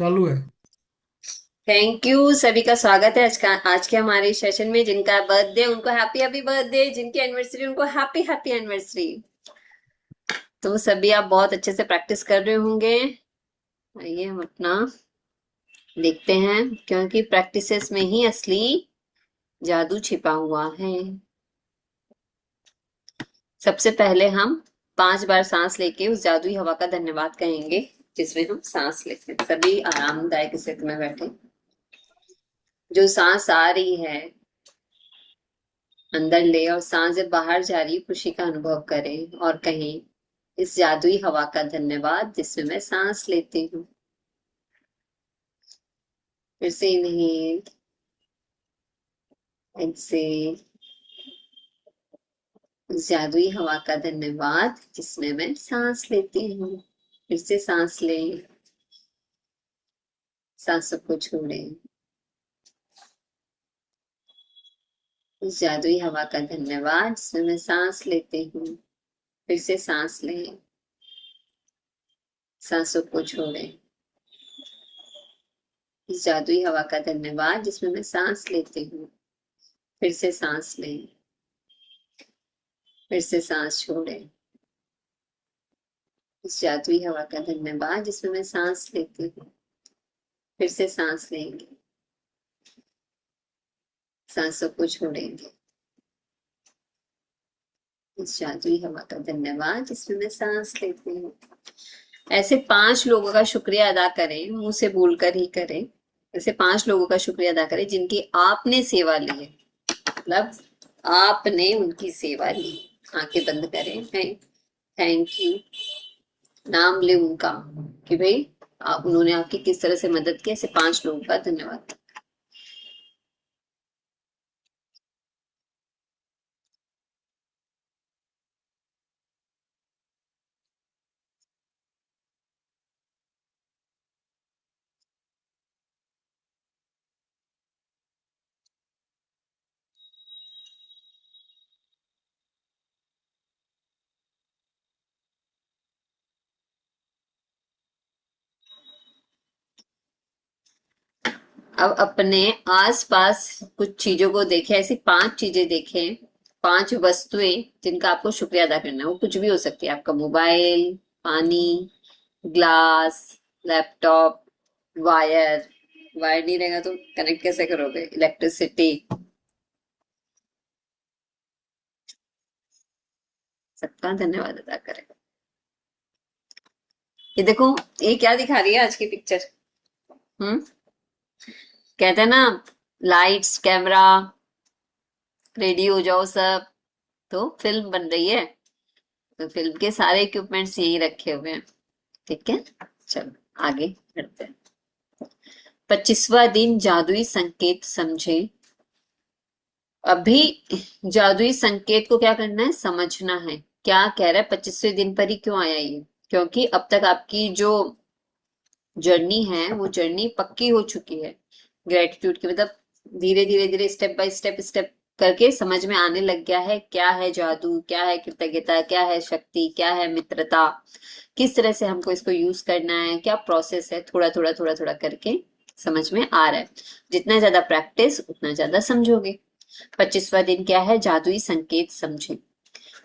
चालू है। Thank you. सभी का स्वागत है आज के हमारे सेशन में। जिनका बर्थडे उनको हैप्पी हैप्पी बर्थडे, जिनकी एनिवर्सरी उनको हैप्पी हैप्पी एनिवर्सरी। तो सभी आप बहुत अच्छे से प्रैक्टिस कर रहे होंगे। आइए हम अपना देखते हैं, क्योंकि प्रैक्टिसेस में ही असली जादू छिपा हुआ है। सबसे पहले हम 5 बार सांस लेके उस जादुई हवा का धन्यवाद कहेंगे, जिसमें हम सांस लेते हैं। सभी आरामदायक स्थिति में बैठे। जो सांस आ रही है अंदर ले और सांस जब बाहर जा रही है, खुशी का अनुभव करें और कहें, इस जादुई हवा का धन्यवाद जिसमें मैं सांस लेती हूँ। फिर से इनहेल, एक्सेल। इस जादुई हवा का धन्यवाद जिसमें मैं सांस लेती हूँ। फिर से सांस लें, सांसों को छोड़ें। इस जादुई हवा का धन्यवाद जिसमें मैं सांस लेती हूँ। फिर से सांस लें, सांसों को छोड़ें। इस जादुई हवा का धन्यवाद जिसमें मैं सांस लेती हूँ। फिर से सांस लें, फिर से सांस छोड़ें। इस जादुई हवा का धन्यवाद जिसमें मैं सांस लेती हूँ। फिर से सांस लेंगे, सांसों को छोड़ेंगे। इस जादुई हवा का धन्यवाद जिसमें मैं सांस लेती हूँ। ऐसे 5 लोगों का शुक्रिया अदा करें, मुंह से बोलकर ही करें। ऐसे 5 लोगों का शुक्रिया अदा करें जिनकी आपने सेवा ली है। मतलब आपने उनकी सेवा ली। आंखें बंद करें। Thank you. नाम ले उनका कि भाई उन्होंने आपकी किस तरह से मदद की। ऐसे 5 लोगों का धन्यवाद। अब अपने आसपास कुछ चीजों को देखें। ऐसी 5 चीजें देखें, 5 वस्तुएं जिनका आपको शुक्रिया अदा करना है। वो कुछ भी हो सकती है, आपका मोबाइल, पानी, ग्लास, लैपटॉप, वायर। वायर नहीं रहेगा तो कनेक्ट कैसे करोगे? इलेक्ट्रिसिटी। सबका धन्यवाद अदा करें। ये देखो, ये क्या दिखा रही है आज की पिक्चर? हम्म। कहते हैं ना, लाइट्स कैमरा रेडी हो जाओ सब। तो फिल्म बन रही है। तो फिल्म के सारे इक्विपमेंट्स यहीं रखे हुए हैं। ठीक है, चलो आगे बढ़ते हैं। 25वां दिन जादुई संकेत समझे। अभी जादुई संकेत को क्या करना है, समझना है। क्या कह रहा है, 25वें दिन पर ही क्यों आया ये? क्योंकि अब तक आपकी जो जर्नी है वो जर्नी पक्की हो चुकी है। ग्रेटिट्यूड की मतलब धीरे धीरे धीरे स्टेप बाय स्टेप स्टेप करके समझ में आने लग गया है क्या है जादू, क्या है कृतज्ञता, क्या है शक्ति, क्या है मित्रता, किस तरह से हमको इसको यूज करना है, क्या प्रोसेस है। थोड़ा थोड़ा थोड़ा थोड़ा करके समझ में आ रहा है। जितना ज्यादा प्रैक्टिस उतना ज्यादा समझोगे। 25वां दिन क्या है, जादुई संकेत समझे।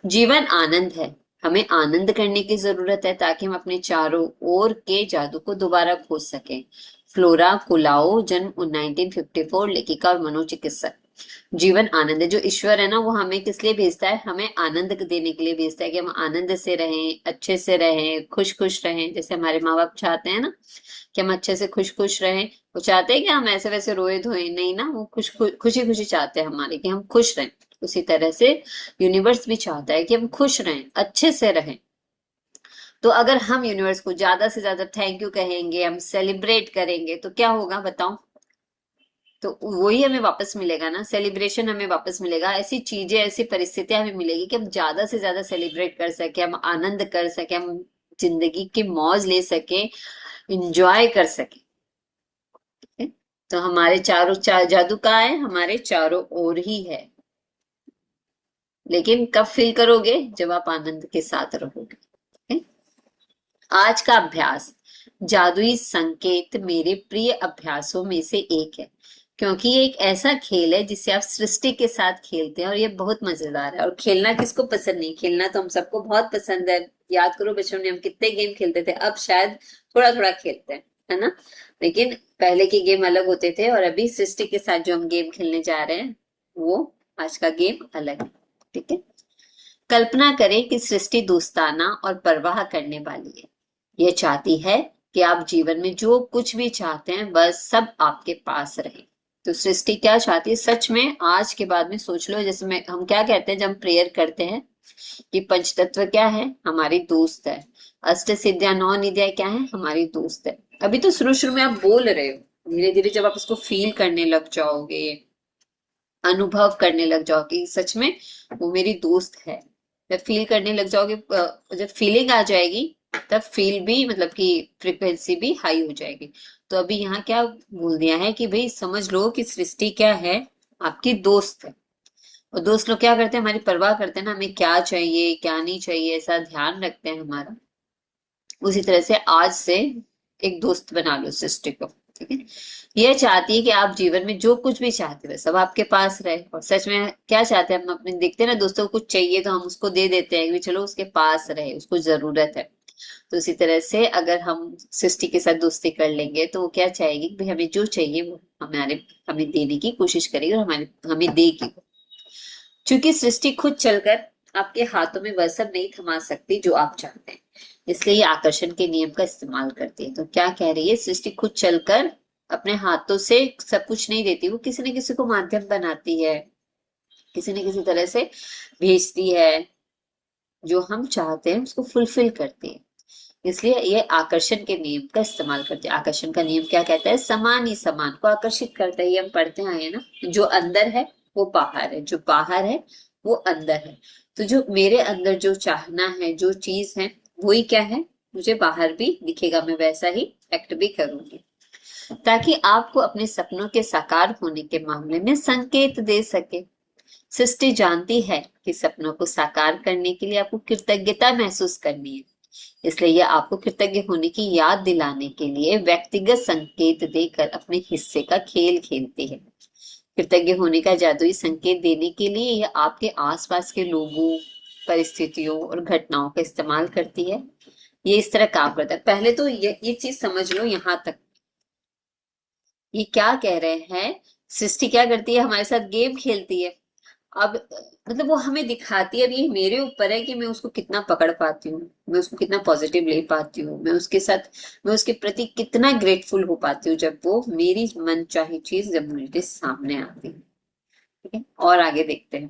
जीवन आनंद है। हमें आनंद करने की जरूरत है ताकि हम अपने चारों ओर के जादू को दोबारा खोज सकें। फ्लोरा कुलाओ, जन्म 1954, लेखिका और मनोचिकित्सक। जीवन आनंद है। जो ईश्वर है ना, वो हमें किस लिए भेजता है? हमें आनंद देने के लिए भेजता है कि हम आनंद से रहें, अच्छे से रहें, खुश खुश रहें। जैसे हमारे माँ बाप चाहते हैं ना कि हम अच्छे से खुश खुश रहें। वो चाहते हैं कि हम ऐसे वैसे रोए धोए नहीं ना, वो खुशी खुशी चाहते हैं हमारे कि हम खुश रहें। उसी तरह से यूनिवर्स भी चाहता है कि हम खुश रहें, अच्छे से रहें। तो अगर हम यूनिवर्स को ज्यादा से ज्यादा थैंक यू कहेंगे, हम सेलिब्रेट करेंगे, तो क्या होगा बताओ? तो वही हमें वापस मिलेगा ना, सेलिब्रेशन हमें वापस मिलेगा। ऐसी चीजें, ऐसी परिस्थितियां हमें मिलेगी कि हम ज्यादा से ज्यादा सेलिब्रेट कर सके, हम आनंद कर सके, हम जिंदगी की मौज ले सके, इंजॉय कर सके। ठीक है? तो हमारे जादू कहाँ है? हमारे चारों ओर ही है। लेकिन कब फील करोगे? जब आप आनंद के साथ रहोगे। ठीक है? आज का अभ्यास, जादुई संकेत मेरे प्रिय अभ्यासों में से एक है, क्योंकि ये एक ऐसा खेल है जिसे आप सृष्टि के साथ खेलते हैं और ये बहुत मजेदार है। और खेलना किसको पसंद नहीं, खेलना तो हम सबको बहुत पसंद है। याद करो बचपन में हम कितने गेम खेलते थे, अब शायद थोड़ा थोड़ा खेलते हैं, है ना। लेकिन पहले के गेम अलग होते थे और अभी सृष्टि के साथ जो हम गेम खेलने जा रहे हैं वो आज का गेम अलग है। ठीक है। कल्पना करें कि सृष्टि दोस्ताना और परवाह करने वाली है। यह चाहती है कि आप जीवन में जो कुछ भी चाहते हैं वह सब आपके पास रहे। तो सृष्टि क्या चाहती है सच में, आज के बाद में सोच लो। जैसे मैं हम क्या कहते हैं जब हम प्रेयर करते हैं कि पंचतत्व क्या है, हमारी दोस्त है। अष्ट सिद्धियां नौ निधियां क्या है, हमारी दोस्त है। अभी तो शुरू शुरू में आप बोल रहे हो, धीरे धीरे जब आप उसको फील करने लग जाओगे, अनुभव करने लग जाओगे सच में वो मेरी दोस्त है, जब फील करने लग जाओगे, जब फीलिंग आ जाएगी तब फील भी मतलब कि फ्रिक्वेंसी भी हाई हो जाएगी। तो अभी यहाँ क्या बोल दिया है कि भाई समझ लो कि सृष्टि क्या है, आपकी दोस्त है। और दोस्त लोग क्या करते हैं, हमारी परवाह करते हैं ना, हमें क्या चाहिए क्या नहीं चाहिए ऐसा ध्यान रखते हैं हमारा। उसी तरह से आज से एक दोस्त बना लो सृष्टि को। ठीक है। यह चाहती है कि आप जीवन में जो कुछ भी चाहते हो सब आपके पास रहे। और सच में क्या चाहते हैं हम अपने, देखते हैं ना दोस्तों को कुछ चाहिए तो हम उसको दे देते हैं कि चलो उसके पास रहे, उसको जरूरत है। तो उसी तरह से अगर हम सृष्टि के साथ दोस्ती कर लेंगे तो वो क्या चाहेगी कि भाई हमें जो चाहिए वो हमें देने की कोशिश करेगी और हमें देगी। क्योंकि सृष्टि खुद चलकर आपके हाथों में वह सब नहीं थमा सकती जो आप चाहते हैं, इसलिए ये आकर्षण के नियम का इस्तेमाल करती है। तो क्या कह रही है, सृष्टि खुद चलकर अपने हाथों से सब कुछ नहीं देती, वो किसी न किसी को माध्यम बनाती है, किसी न किसी तरह से भेजती है, जो हम चाहते हैं उसको फुलफिल करती है। इसलिए ये आकर्षण के नियम का इस्तेमाल करते हैं। आकर्षण का नियम क्या कहता है, समान ही समान को आकर्षित करता है। ये हम पढ़ते आए हैं ना, जो अंदर है वो बाहर है, जो बाहर है वो अंदर है। तो जो मेरे अंदर जो चाहना है, जो चीज है, वही क्या है, मुझे बाहर भी दिखेगा, मैं वैसा ही एक्ट भी करूंगी, ताकि आपको अपने सपनों के साकार होने के मामले में संकेत दे सके। सृष्टि जानती है कि सपनों को साकार करने के लिए आपको कृतज्ञता महसूस करनी है, इसलिए यह आपको कृतज्ञ होने की याद दिलाने के लिए व्यक्तिगत संकेत देकर अपने हिस्से का खेल खेलती है। कृतज्ञ होने का जादुई संकेत देने के लिए यह आपके आसपास के लोगों, परिस्थितियों और घटनाओं का इस्तेमाल करती है। ये इस तरह काम करता है। पहले तो ये चीज समझ लो यहाँ तक, ये क्या कह रहे हैं, सृष्टि क्या करती है, हमारे साथ गेम खेलती है। अब मतलब वो हमें दिखाती है, अब ये मेरे ऊपर है कि मैं उसको कितना पकड़ पाती हूँ, मैं उसको कितना पॉजिटिव ले पाती हूँ, मैं उसके प्रति कितना ग्रेटफुल हो पाती हूँ जब वो मेरी मन चाही चीज जब मेरे सामने आती है। ठीक है। और आगे देखते हैं,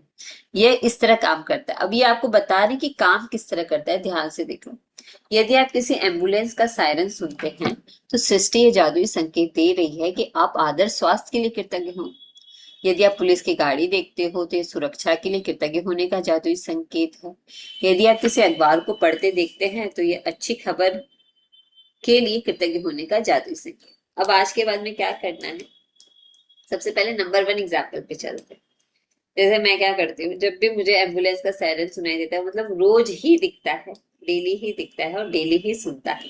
ये इस तरह काम करता है। अब ये आपको बता रही कि काम किस तरह करता है, ध्यान से देखो। यदि आप किसी एम्बुलेंस का सायरन सुनते हैं तो सृष्टि ये जादुई संकेत दे रही है कि आप आदर्श स्वास्थ्य के लिए कृतज्ञ हों। यदि आप पुलिस की गाड़ी देखते हो तो ये सुरक्षा के लिए कृतज्ञ होने का जादुई संकेत है। यदि आप किसी अखबार को पढ़ते देखते हैं तो ये अच्छी खबर के लिए कृतज्ञ होने का जादुई संकेत। अब आज के बाद में क्या करना है, सबसे पहले नंबर 1 एग्जाम्पल पे चलते हैं। जैसे मैं क्या करती हूँ, जब भी मुझे एम्बुलेंस का सायरन सुनाई देता है, मतलब रोज ही दिखता है, डेली ही दिखता है और डेली ही सुनता है,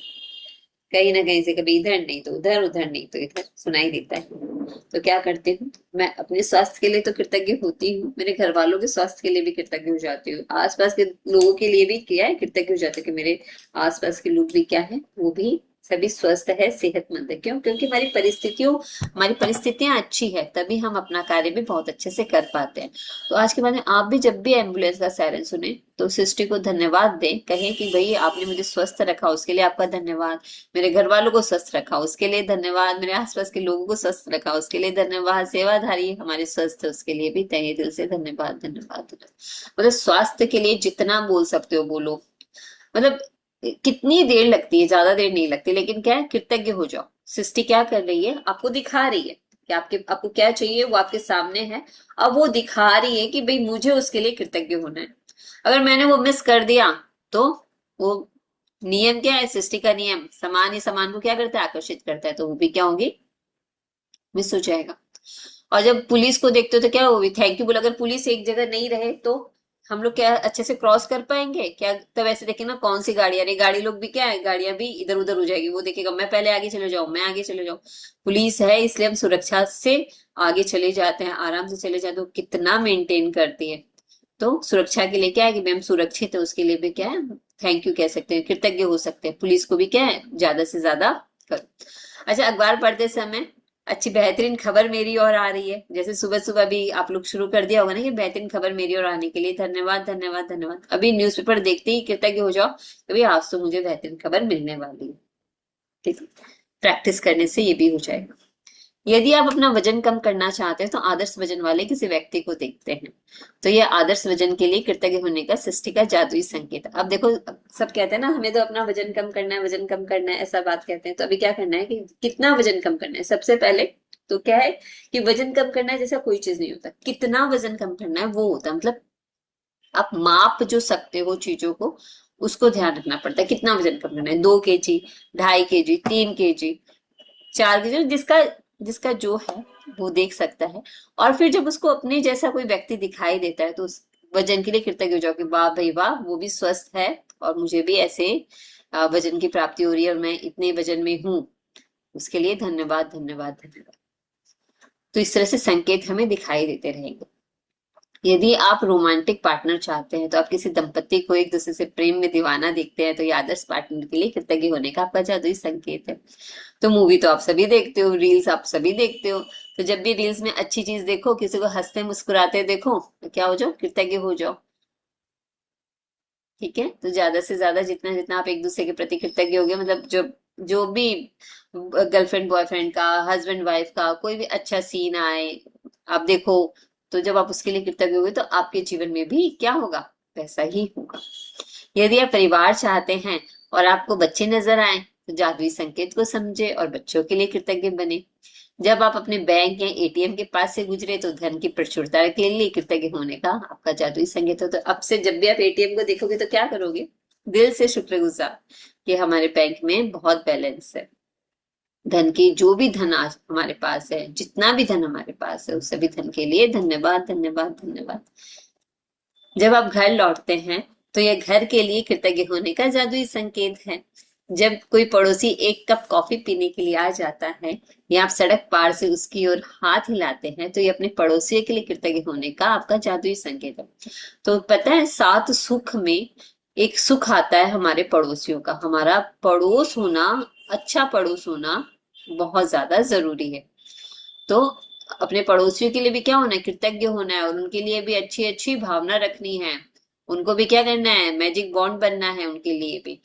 कहीं ना कहीं से, कभी इधर नहीं तो उधर, उधर नहीं तो इधर सुनाई देता है। तो क्या करती हूँ, मैं अपने स्वास्थ्य के लिए तो कृतज्ञ होती हूँ, मेरे घर वालों के स्वास्थ्य के लिए भी कृतज्ञ हो जाती हूँ, आसपास के लोगों के लिए भी क्या है, कृतज्ञ हो जाती हूँ कि मेरे आसपास के लोग भी क्या है, वो भी सभी स्वस्थ है, सेहतमंद है। क्यों? क्योंकि हमारी परिस्थितियां अच्छी है, तभी हम अपना कार्य भी बहुत अच्छे से कर पाते हैं। तो आज के बाद में आप भी जब भी एम्बुलेंस का सायरन सुने तो सृष्टि को धन्यवाद दें, कहें कि भाई आपने मुझे स्वस्थ रखा, उसके लिए आपका धन्यवाद। मेरे घर वालों को स्वस्थ रखा, उसके लिए धन्यवाद। मेरे आसपास के लोगों को स्वस्थ रखा, उसके लिए धन्यवाद। सेवाधारी हमारे स्वस्थ है, उसके लिए भी तहे दिल से धन्यवाद, धन्यवाद। मतलब स्वास्थ्य के लिए जितना बोल सकते हो बोलो। मतलब कितनी देर लगती है, ज्यादा देर नहीं लगती, लेकिन क्या है, कृतज्ञ हो जाओ। सृष्टि क्या कर रही है, आपको दिखा रही है कि आपको क्या चाहिए, वो आपके सामने है। अब वो दिखा रही है कि भाई मुझे उसके लिए कृतज्ञ होना है। अगर मैंने वो मिस कर दिया तो वो नियम क्या है, सृष्टि का नियम, समान ही समान को क्या करता है, आकर्षित करता है, तो वो भी क्या होगी, मिस हो जाएगा। और जब पुलिस को देखते हो तो क्या, वो भी थैंक यू बोला। अगर पुलिस एक जगह नहीं रहे तो हम लोग क्या अच्छे से क्रॉस कर पाएंगे क्या? तब ऐसे देखें ना कौन सी गाड़ी आ रही, गाड़ी लोग भी क्या है, गाड़ियां भी इधर उधर हो जाएगी, वो देखेगा मैं पहले आगे चले जाऊं, मैं आगे चले जाऊं। पुलिस है इसलिए हम सुरक्षा से आगे चले जाते हैं, आराम से चले जाते हैं, वो कितना मेंटेन करती है। तो सुरक्षा के लिए क्या है कि मैम सुरक्षित है, उसके लिए भी क्या है, थैंक यू कह सकते हैं, कृतज्ञ हो सकते हैं। पुलिस को भी क्या है, ज्यादा से ज्यादा करो। अच्छा, अखबार पढ़ते समय अच्छी बेहतरीन खबर मेरी ओर आ रही है, जैसे सुबह सुबह भी आप लोग शुरू कर दिया होगा ना कि बेहतरीन खबर मेरी ओर आने के लिए धन्यवाद धन्यवाद धन्यवाद। अभी न्यूज़पेपर देखते ही कृतज्ञ हो जाओ, कभी आज तो मुझे बेहतरीन खबर मिलने वाली है। ठीक है, प्रैक्टिस करने से ये भी हो जाएगा। यदि आप अपना वजन कम करना चाहते हैं तो आदर्श वजन वाले किसी व्यक्ति को देखते हैं, तो यह आदर्श वजन के लिए कृतज्ञ होने का सृष्टि का जादुई संकेत है। अब देखो, सब कहते हैं ना हमें तो अपना वजन कम करना है, वजन कम करना है, ऐसा बात कहते हैं। तो अभी क्या करना है कि कितना वजन कम करना है सबसे पहले। तो क्या है कि वजन कम करना है जैसा कोई चीज नहीं होता, कितना वजन कम करना है वो होता है। मतलब आप माप जो सकते हो चीजों को, उसको ध्यान रखना पड़ता है। कितना वजन कम करना है, 2 kg, 2.5 kg, 3 kg, 4 kg, जिसका जिसका जो है वो देख सकता है। और फिर जब उसको अपने जैसा कोई व्यक्ति दिखाई देता है तो उस वजन के लिए कृतज्ञ हो जाओ कि वाह भाई वाह, वो भी स्वस्थ है और मुझे भी ऐसे वजन की प्राप्ति हो रही है और मैं इतने वजन में हूँ, उसके लिए धन्यवाद धन्यवाद धन्यवाद। तो इस तरह से संकेत हमें दिखाई देते रहेंगे। यदि आप रोमांटिक पार्टनर चाहते हैं तो आप किसी दंपति को एक दूसरे से प्रेम में दीवाना देखते हैं, तो ये आदर्श पार्टनर के लिए कृतज्ञ होने का आपका जादुई संकेत है। तो मूवी तो आप सभी देखते हो, रील्स आप सभी देखते हो, तो जब भी रील्स में अच्छी चीज देखो, किसी को हंसते मुस्कुराते देखो, तो क्या हो जाओ, कृतज्ञ हो जाओ। ठीक है, तो ज्यादा से ज्यादा जितना जितना आप एक दूसरे के प्रति कृतज्ञ होगे, मतलब जो जो भी गर्लफ्रेंड बॉयफ्रेंड का, हस्बैंड वाइफ का कोई भी अच्छा सीन आए आप देखो, तो जब आप उसके लिए कृतज्ञ होगे तो आपके जीवन में भी क्या होगा, वैसा ही होगा। यदि आप परिवार चाहते हैं और आपको बच्चे नजर आए तो जादुई संकेत को समझे और बच्चों के लिए कृतज्ञ बने। जब आप अपने बैंक या एटीएम के पास से गुजरे तो धन की प्रचुरता के लिए कृतज्ञ होने का आपका जादुई संकेत हो। तो अब से जब भी आप एटीएम को देखोगे तो क्या करोगे, दिल से शुक्रगुजार कि हमारे बैंक में बहुत बैलेंस है, धन की जो भी धन आज हमारे पास है, जितना भी धन हमारे पास है, उस सभी धन के लिए धन्यवाद धन्यवाद धन्यवाद। जब आप घर लौटते हैं तो यह घर के लिए कृतज्ञ होने का जादुई संकेत है। जब कोई पड़ोसी एक कप कॉफी पीने के लिए आ जाता है या आप सड़क पार से उसकी ओर हाथ हिलाते हैं, तो ये अपने पड़ोसियों के लिए कृतज्ञ होने का आपका जादुई संकेत है। तो पता है, 7 सुख में एक सुख आता है हमारे पड़ोसियों का। हमारा पड़ोस होना, अच्छा पड़ोस होना बहुत ज्यादा जरूरी है। तो अपने पड़ोसियों के लिए भी क्या होना है, कृतज्ञ होना है, और उनके लिए भी अच्छी अच्छी भावना रखनी है। उनको भी क्या करना है, मैजिक बॉन्ड बनना है उनके लिए भी।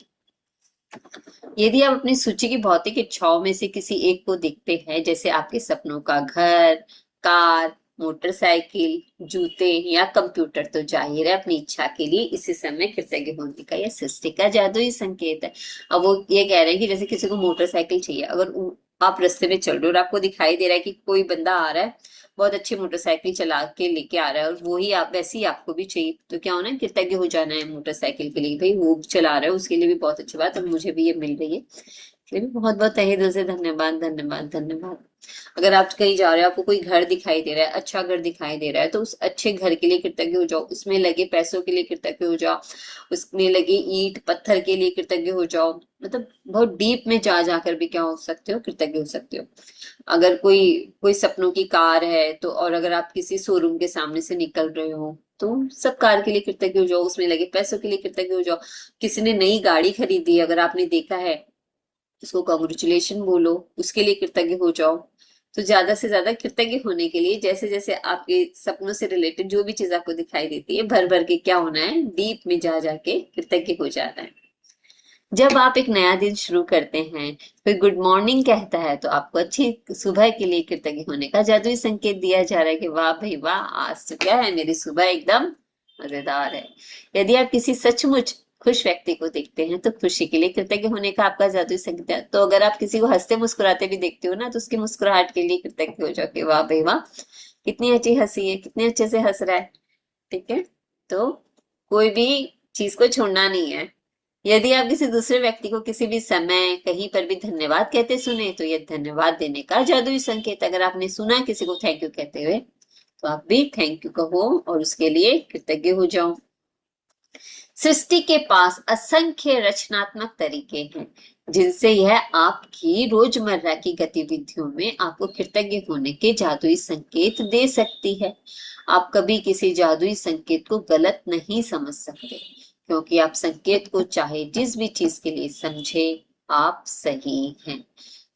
यदि आप अपनी सूची की भौतिक इच्छाओं में से किसी एक को देखते हैं, जैसे आपके सपनों का घर, कार, मोटरसाइकिल, जूते या कंप्यूटर, तो जाहिर है अपनी इच्छा के लिए इसी समय कृतज्ञ होने का यह सृष्टि का जादुई संकेत है। अब वो ये कह रहे हैं कि जैसे किसी को मोटरसाइकिल चाहिए, अगर आप रास्ते में चल रहे हो और आपको दिखाई दे रहा है कि कोई बंदा आ रहा है, बहुत अच्छी मोटरसाइकिल चला के लेके आ रहा है, और वो ही आप, वैसे ही आपको भी चाहिए, तो क्या होना है, कृतज्ञ हो जाना है मोटरसाइकिल के लिए, भाई वो चला रहा है उसके लिए भी बहुत अच्छी बात, और मुझे भी ये मिल रही है, इसलिए भी बहुत बहुत तहे दिल से धन्यवाद धन्यवाद धन्यवाद। अगर आप कहीं जा रहे हो, आपको कोई घर दिखाई दे रहा है, अच्छा घर दिखाई दे रहा है, तो उस अच्छे घर के लिए कृतज्ञ हो जाओ, उसमें लगे पैसों के लिए कृतज्ञ हो जाओ, उसमें लगे ईंट पत्थर के लिए कृतज्ञ हो जाओ। मतलब बहुत डीप में जा जाकर भी क्या हो सकते हो, कृतज्ञ हो सकते हो। अगर कोई कोई सपनों की कार है तो, और अगर आप किसी शोरूम के सामने से निकल रहे हो तो सब कार के लिए कृतज्ञ हो जाओ, उसमें लगे पैसों के लिए कृतज्ञ हो जाओ। किसी ने नई गाड़ी खरीदी है, अगर आपने देखा है, उसको कॉन्ग्रेचुलेशन बोलो, उसके लिए कृतज्ञ हो जाओ। तो ज्यादा से ज्यादा कृतज्ञ होने के लिए जैसे जैसे आपके सपनों से रिलेटेड जो भी चीज आपको दिखाई देती है, भर भर के क्या होना है, डीप में जा जाके कृतज्ञ हो जाना है। जब आप एक नया दिन शुरू करते हैं, कोई गुड मॉर्निंग कहता है, तो आपको अच्छी सुबह के लिए कृतज्ञ होने का जादुई संकेत दिया जा रहा है कि वाह भाई वाह, आज तो क्या है, मेरी सुबह एकदम मजेदार है। यदि आप किसी सचमुच खुश व्यक्ति को देखते हैं तो खुशी के लिए कृतज्ञ होने का आपका जादुई संकेत है। तो अगर आप किसी को हंसते मुस्कुराते भी देखते हो ना, तो उसकी मुस्कुराहट के लिए कृतज्ञ हो जाओ कि वाह भाई वाह, कितनी अच्छी हंसी है, कितने अच्छे से हंस रहा है। ठीक है, तो कोई भी चीज को छोड़ना नहीं है। यदि आप किसी दूसरे व्यक्ति को किसी भी समय कहीं पर भी धन्यवाद कहते सुने, तो यह धन्यवाद देने का जादुई संकेत। अगर आपने सुना किसी को थैंक यू कहते हुए, तो आप भी थैंक यू कहो और उसके लिए कृतज्ञ हो जाओ। सृष्टि के पास असंख्य रचनात्मक तरीके हैं जिनसे यह आपकी रोजमर्रा की गतिविधियों में आपको कृतज्ञ होने के जादुई संकेत दे सकती है। आप कभी किसी जादुई संकेत को गलत नहीं समझ सकते, क्योंकि आप संकेत को चाहे जिस भी चीज के लिए समझे, आप सही हैं।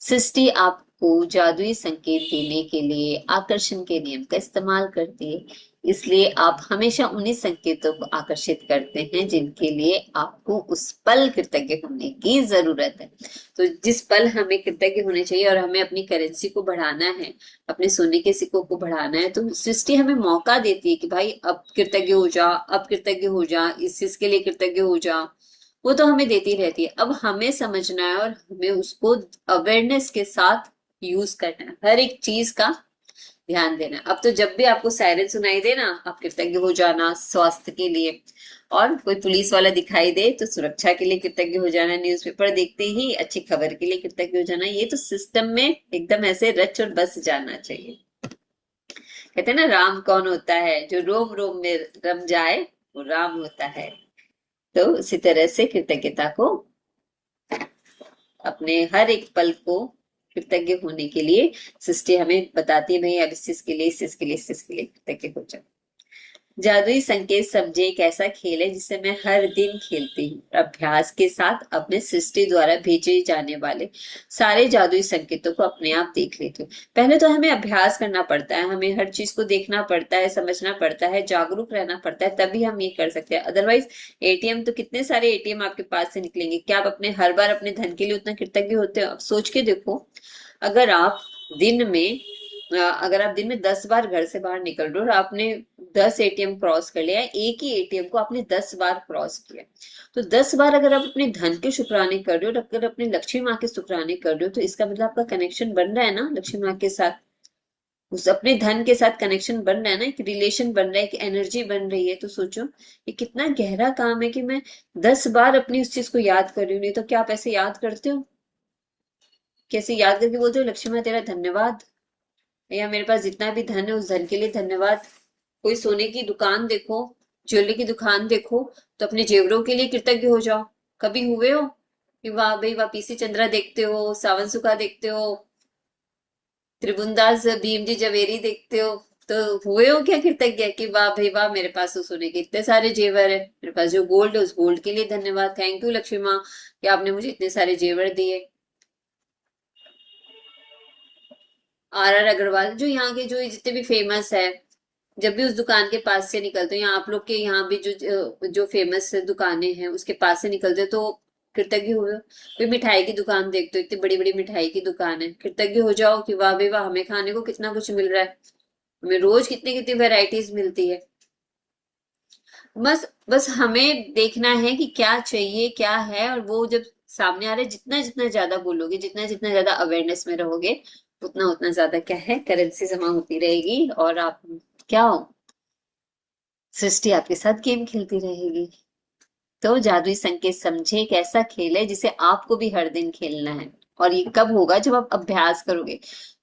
सृष्टि आपको जादुई संकेत देने के लिए आकर्षण के नियम का इस्तेमाल करती है, इसलिए आप हमेशा उन्हीं संकेतों को आकर्षित करते हैं जिनके लिए आपको उस पल कृतज्ञ होने की जरूरत है। तो जिस पल हमें कृतज्ञ होने चाहिए और हमें अपनी करेंसी को बढ़ाना है, अपने सोने के सिक्कों को बढ़ाना है, तो सृष्टि हमें मौका देती है कि भाई अब कृतज्ञ हो जा, अब कृतज्ञ हो जा, इस चीज के लिए कृतज्ञ हो जा। वो तो हमें देती रहती है, अब हमें समझना है और हमें उसको अवेयरनेस के साथ यूज करना है, हर एक चीज का ध्यान देना। अब तो जब भी आपको सायरन सुनाई दे ना, आप कृतज्ञ हो जाना स्वास्थ्य के लिए, और कोई पुलिस वाला दिखाई दे तो सुरक्षा के लिए कृतज्ञ हो जाना, न्यूज़पेपर देखते ही अच्छी खबर के लिए कृतज्ञ हो जाना। ये तो सिस्टम में एकदम ऐसे रच और बस जाना चाहिए। कहते हैं ना, राम कौन होता है, जो रोम रोम में रम जाए वो राम होता है। तो उसी तरह से कृतज्ञता को, अपने हर एक पल को कृतज्ञ होने के लिए सृष्टि हमें बताती है, भाई अब इस चीज के लिए, इस चीज के लिए, इस चीज के लिए कृतज्ञ हो जाओ। जादुई संकेत समझे एक ऐसा खेल है जिसे मैं हर दिन खेलती हूँ। अभ्यास के साथ अपने सृष्टि द्वारा भेजे जाने वाले सारे जादुई संकेतों को अपने आप देख लेती हूँ। पहले तो हमें अभ्यास करना पड़ता है, हमें हर चीज को देखना पड़ता है, समझना पड़ता है, जागरूक रहना पड़ता है, तभी हम ये कर सकते हैं। अदरवाइज एटीएम तो कितने सारे एटीएम आपके पास से निकलेंगे, क्या आप अपने हर बार अपने धन के लिए उतना कृतज्ञ होते हो? अब सोच के देखो, अगर आप दिन में अगर आप दिन में 10 बार घर से बाहर निकल रहे हो और आपने 10 एटीएम क्रॉस कर लिया, एक ही एटीएम को आपने 10 बार क्रॉस किया, तो 10 बार अगर आप अपने धन के शुक्राने कर रहे हो और अगर अपने लक्ष्मी माँ के शुक्राने कर रहे हो, तो इसका मतलब आपका कनेक्शन बन रहा है ना लक्ष्मी माँ के साथ, उस अपने धन के साथ कनेक्शन बन रहा है ना, एक रिलेशन बन रहा है, एक एनर्जी बन रही है। तो सोचो ये कितना गहरा काम है कि मैं 10 बार अपनी उस चीज को याद कर रही हूँ। नहीं तो क्या आप ऐसे याद करते हो? कैसे याद करके बोलते हो लक्ष्मी माँ तेरा धन्यवाद, या मेरे पास जितना भी धन है उस धन के लिए धन्यवाद। कोई सोने की दुकान देखो, ज्वेलरी की दुकान देखो, तो अपने जेवरों के लिए कृतज्ञ हो जाओ। कभी हुए हो कि वाह भाई वाह, पीसी चंद्रा देखते हो, सावन सुखा देखते हो, त्रिभुवनदास भीमजी जवेरी देखते हो, तो हुए हो क्या कृतज्ञ कि वाह भाई वाह, मेरे पास तो सोने के इतने सारे जेवर है, मेरे पास जो गोल्ड है उस गोल्ड के लिए धन्यवाद, थैंक यू लक्ष्मी माँ कि आपने मुझे इतने सारे जेवर दिए। आर अग्रवाल, जो यहाँ के जो जितने भी फेमस है, जब भी उस दुकान के पास से निकलते हो, या आप लोग के यहाँ भी जो जो फेमस दुकानें हैं उसके पास से निकलते हो, तो कृतज्ञ हो। कोई मिठाई की दुकान देखते हो, इतनी बड़ी बड़ी मिठाई की दुकान है, कृतज्ञ हो जाओ कि वाह भाई वाह, हमें खाने को कितना कुछ मिल रहा है, हमें रोज कितनी कितनी वेराइटीज मिलती है। बस बस हमें देखना है कि क्या चाहिए क्या है, और वो जब सामने आ रहा है, जितना जितना ज्यादा बोलोगे, जितना जितना ज्यादा अवेयरनेस में रहोगे, उतना उतना ज्यादा क्या है, करेंसी जमा होती रहेगी, और आप क्या हो, सृष्टि आपके साथ गेम खेलती रहेगी। तो जादुई संकेत समझे एक ऐसा खेल है जिसे आपको भी हर दिन खेलना है। और ये कब होगा? जब आप अभ्यास करोगे,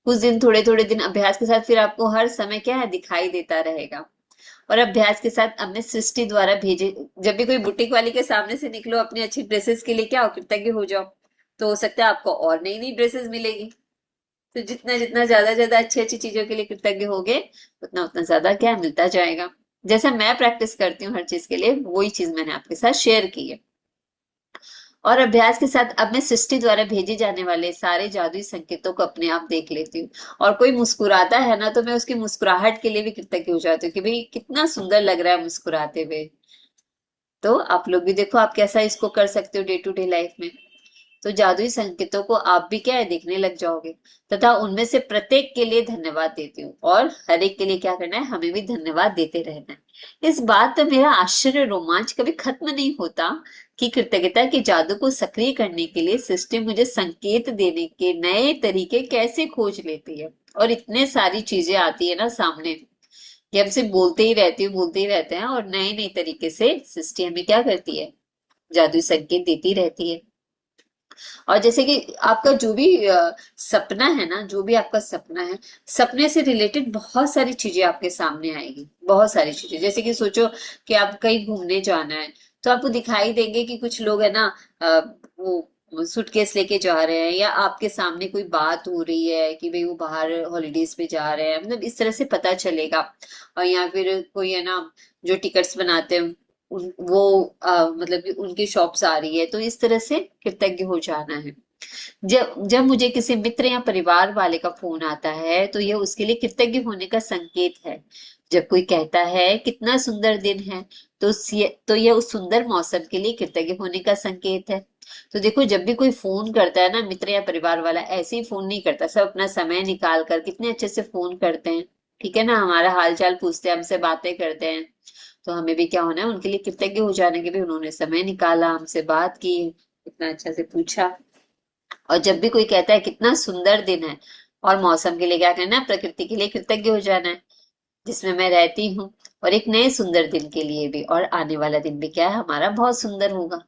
कुछ दिन, थोड़े थोड़े दिन अभ्यास के साथ, फिर आपको हर समय क्या है, दिखाई देता रहेगा। और अभ्यास के साथ अपने सृष्टि द्वारा भेजे, जब भी कोई बुटीक वाली के सामने से निकलो अपनी अच्छी ड्रेसेस के लिए, क्या हो, कृतज्ञ हो जाओ, तो हो सकता है आपको और नई नई ड्रेसेस मिलेगी। तो जितना जितना ज्यादा ज्यादा अच्छी अच्छी चीजों के लिए कृतज्ञ होगे, उतना उतना ज्यादा क्या मिलता जाएगा। जैसा मैं प्रैक्टिस करती हूँ हर चीज के लिए, वही चीज मैंने आपके साथ शेयर की है। और अभ्यास के साथ अब मैं सृष्टि द्वारा भेजे जाने वाले सारे जादुई संकेतों को अपने आप देख लेती हूँ। और कोई मुस्कुराता है ना, तो मैं उसकी मुस्कुराहट के लिए भी कृतज्ञ हो जाती हूँ कि भाई कितना सुंदर लग रहा है मुस्कुराते हुए। तो आप लोग भी देखो आप कैसा इसको कर सकते हो डे टू डे लाइफ में। तो जादुई संकेतों को आप भी क्या है, देखने लग जाओगे, तथा उनमें से प्रत्येक के लिए धन्यवाद देती हूँ, और हर एक के लिए क्या करना है, हमें भी धन्यवाद देते रहना है। इस बात पर मेरा आश्चर्य रोमांच कभी खत्म नहीं होता कि कृतज्ञता के जादू को सक्रिय करने के लिए सिस्टम मुझे संकेत देने के नए तरीके कैसे खोज लेती है। और इतने सारी चीजें आती है ना सामने, कि हम सिर्फ बोलते ही रहते हैं, और नए नए तरीके से सिस्टम हमें क्या करती है, जादुई संकेत देती रहती है। और जैसे कि आपका जो भी सपना है ना, जो भी आपका सपना है, सपने से रिलेटेड बहुत सारी चीजें आपके सामने आएगी, बहुत सारी चीजें। जैसे कि सोचो कि आप कहीं घूमने जाना है, तो आपको दिखाई देंगे कि कुछ लोग है ना, वो सूटकेस लेके जा रहे हैं, या आपके सामने कोई बात हो रही है कि भाई वो बाहर हॉलीडेज पे जा रहे हैं, मतलब इस तरह से पता चलेगा। और या फिर कोई है ना जो टिकट्स बनाते हैं, वो मतलब कि उनकी शॉप्स आ रही है, तो इस तरह से कृतज्ञ हो जाना है। जब जब मुझे किसी मित्र या परिवार वाले का फोन आता है, तो यह उसके लिए कृतज्ञ होने का संकेत है। जब कोई कहता है कितना सुंदर दिन है, तो यह उस सुंदर मौसम के लिए कृतज्ञ होने का संकेत है। तो देखो, जब भी कोई फोन करता है ना, मित्र या परिवार वाला, ऐसे ही फोन नहीं करता, सब अपना समय निकाल कर कितने अच्छे से फोन करते हैं। ठीक है ना, हमारा हाल चाल पूछते हैं, हमसे बातें करते हैं। तो हमें भी क्या होना है, उनके लिए कृतज्ञ हो जाने के भी, उन्होंने समय निकाला, हमसे बात की, इतना अच्छा से पूछा। और जब भी कोई कहता है कितना सुंदर दिन है, और मौसम के लिए क्या करना है, प्रकृति के लिए कृतज्ञ हो जाना है जिसमें मैं रहती हूँ, और एक नए सुंदर दिन के लिए भी। और आने वाला दिन भी क्या है, हमारा बहुत सुंदर होगा।